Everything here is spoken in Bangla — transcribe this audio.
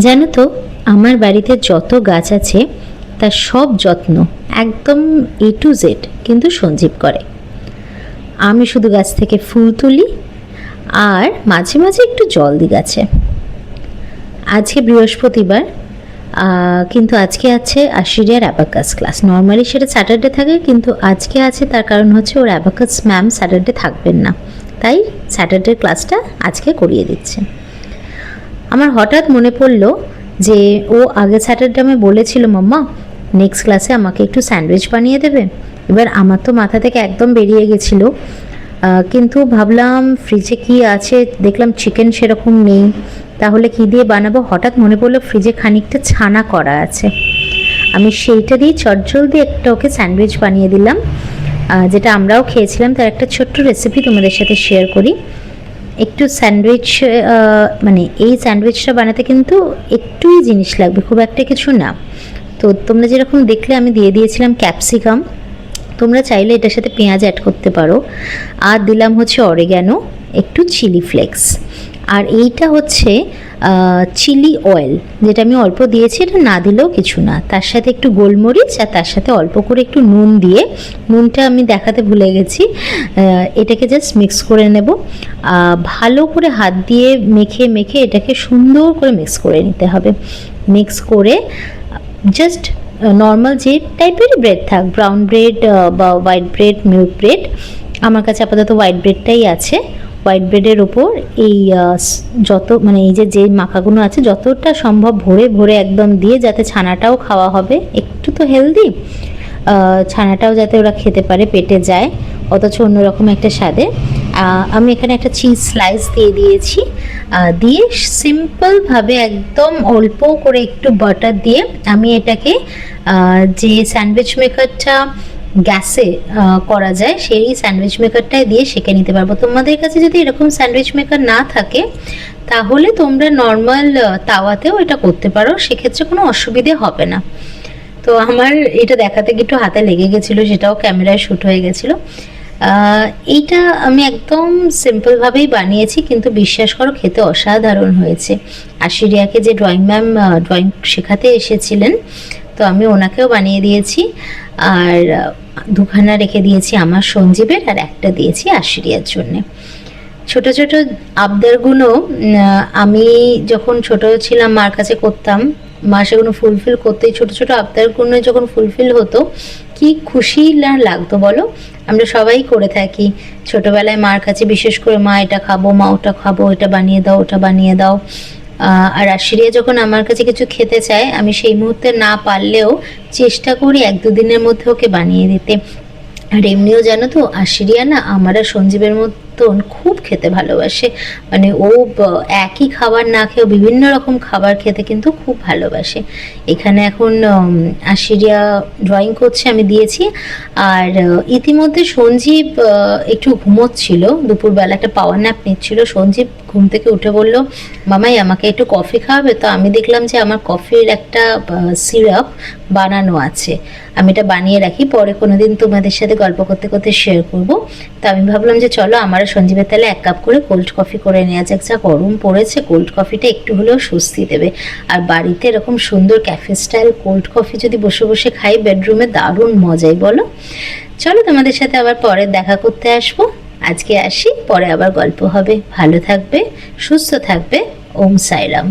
জানো তো, আমার বাড়িতে যত গাছ আছে তার সব যত্ন একদম A to Z কিন্তু সঞ্জীব করে। আমি শুধু গাছ থেকে ফুল তুলি আর মাঝে মাঝে একটু জল দিই গাছে। আজকে বৃহস্পতিবার, কিন্তু আজকে আছে আশিরিয়ার অ্যাবাকাস ক্লাস। নর্মালি সেটা স্যাটারডে থাকে, কিন্তু আজকে আছে তার কারণ হচ্ছে ওর অ্যাবাকাস ম্যাম স্যাটারডে থাকবেন না, তাই স্যাটারডের ক্লাসটা আজকে করিয়ে দিচ্ছে। আমার হঠাৎ মনে পড়লো যে ও আগের স্যাটারডে আমি বলেছিল, মাম্মা নেক্সট ক্লাসে আমাকে একটু স্যান্ডউইচ বানিয়ে দেবে। এবার আমার তো মাথা থেকে একদম বেরিয়ে গেছিলো, কিন্তু ভাবলাম ফ্রিজে কি আছে, দেখলাম চিকেন সেরকম নেই, তাহলে কি দিয়ে বানাবো। হঠাৎ মনে পড়লো ফ্রিজে খানিকটা ছানা করা আছে, আমি সেইটা দিয়ে চটজলদি একটা ওকে স্যান্ডউইচ বানিয়ে দিলাম, যেটা আমরাও খেয়েছিলাম। তার একটা ছোট্ট রেসিপি তোমাদের সাথে শেয়ার করি। একটু স্যান্ডউইচ, মানে এই স্যান্ডউইচটা বানাতে কিন্তু একটুই জিনিস লাগবে, খুব একটা কিছু না। তো তোমরা যেরকম দেখলে আমি দিয়ে দিয়েছিলাম ক্যাপসিকাম, তোমরা চাইলে এটার সাথে পেঁয়াজ অ্যাড করতে পারো। আর দিলাম হচ্ছে অরিগ্যানো, একটু চিলি ফ্লেক্স, আর এইটা হচ্ছে চিলি অয়েল, যেটা আমি অল্প দিয়েছি, এটা না দিলেও কিছু না। তার সাথে একটু গোলমরিচ আর তার সাথে অল্প করে একটু নুন দিয়ে, নুনটা আমি দেখাতে ভুলে গেছি, এটাকে জাস্ট মিক্স করে নেব। ভালো করে হাত দিয়ে মেখে মেখে এটাকে সুন্দর করে মিক্স করে নিতে হবে। মিক্স করে জাস্ট নর্মাল যে টাইপেরই ব্রেড থাক, ব্রাউন ব্রেড বা হোয়াইট ব্রেড, মিল্ক ব্রেড, আমার কাছে আপাতত হোয়াইট ব্রেডটাই আছে। হোয়াইট ব্রেডের ওপর এই যত মানে এই যে মাখাগুলো আছে যতটা সম্ভব ভরে ভরে একদম দিয়ে, যাতে ছানাটাও খাওয়া হবে, একটু তো হেলদি, ছানাটাও যাতে ওরা খেতে পারে, পেটে যায়, অথচ অন্যরকম একটা স্বাদে। আমি এখানে একটা চিজ স্লাইস দিয়ে দিয়েছি, দিয়ে সিম্পলভাবে একদম অল্প করে একটু বাটার দিয়ে আমি এটাকে যে স্যান্ডউইচ মেকারটা গ্যাসে করা যায় সেই স্যান্ডউইচ মেকারটায় দিয়ে সেঁকে নিতে পারবো। তোমাদের কাছে যদি এরকম স্যান্ডউইচ মেকার না থাকে তাহলে তোমরা নর্মাল তাওয়াতেও এটা করতে পারো, সেক্ষেত্রে কোনো অসুবিধে হবে না। তো আমার এটা দেখাতে একটু হাতে লেগে গেছিলো, সেটাও ক্যামেরায় শ্যুট হয়ে গেছিলো। এইটা আমি একদম সিম্পলভাবেই বানিয়েছি, কিন্তু বিশ্বাস করো খেতে অসাধারণ হয়েছে। আশিরিয়াকে যে ড্রয়িং ম্যাম ড্রয়িং শেখাতে এসেছিলেন, তো আমি ওনাকেও বানিয়ে দিয়েছি, আর দুখানা রেখে দিয়েছি আমার সঞ্জীবের, আর একটা দিয়েছি আশিরিয়ার জন্যে। ছোট ছোট আবদারগুলো আমি যখন ছোট ছিলাম মার কাছে করতাম, মা সেগুলো ফুলফিল করতেই, ছোট ছোট আবদারগুলো যখন ফুলফিল হতো কি খুশি না লাগতো বলো। আমরা সবাই করে থাকি ছোটবেলায় মার কাছে, বিশেষ করে মা এটা খাবো, মা ওটা খাবো, এটা বানিয়ে দাও, ওটা বানিয়ে দাও। আর আশিরিয়া যখন আমার কাছে কিছু খেতে চায়, আমি সেই মুহূর্তে না পারলেও চেষ্টা করি 1-2 দিনের মধ্যে ওকে বানিয়ে দিতে। আর এমনিও জানো তো, আশিরিয়া না আমার আর সঞ্জীবের মতন খুব খেতে ভালোবাসে, মানে ও একই খাবার না খেয়েও বিভিন্ন রকম খাবার খেতে কিন্তু খুব ভালোবাসে। এখানে এখন আশিরিয়া ড্রয়িং করছে, আমি দিয়েছি। আর ইতিমধ্যে সঞ্জীব একটু ঘুমোচ্ছিল, দুপুরবেলা একটা পাওয়ার ন্যাপ নিচ্ছিল। সঞ্জীব ঘুম থেকে উঠে বলল, মামাই আমাকে একটু কফি খাওয়াবে? তো আমি দেখলাম যে আমার কফির একটা সিরাপ বানানো আছে, আমি এটা বানিয়ে রাখি, পরে কোনোদিন তোমাদের সাথে গল্প করতে করতে শেয়ার করব। তো আমি ভাবলাম যে চলো আমার সঞ্জীবের তাহলে 1 কাপ করে কোল্ড কফি করে নেওয়া যাক। যা গরম পড়েছে, কোল্ড কফিটা একটু হলেও স্বস্তি দেবে। আর বাড়িতে এরকম সুন্দর ক্যাফে স্টাইল কোল্ড কফি যদি বসে বসে খাই বেডরুমে, দারুণ মজাই বলো। চলো তোমাদের সাথে আবার পরে দেখা করতে আসবো, আজকে আসি, পরে আবার গল্প হবে। ভালো থাকবে, সুস্থ থাকবে। ওম সাইরাম।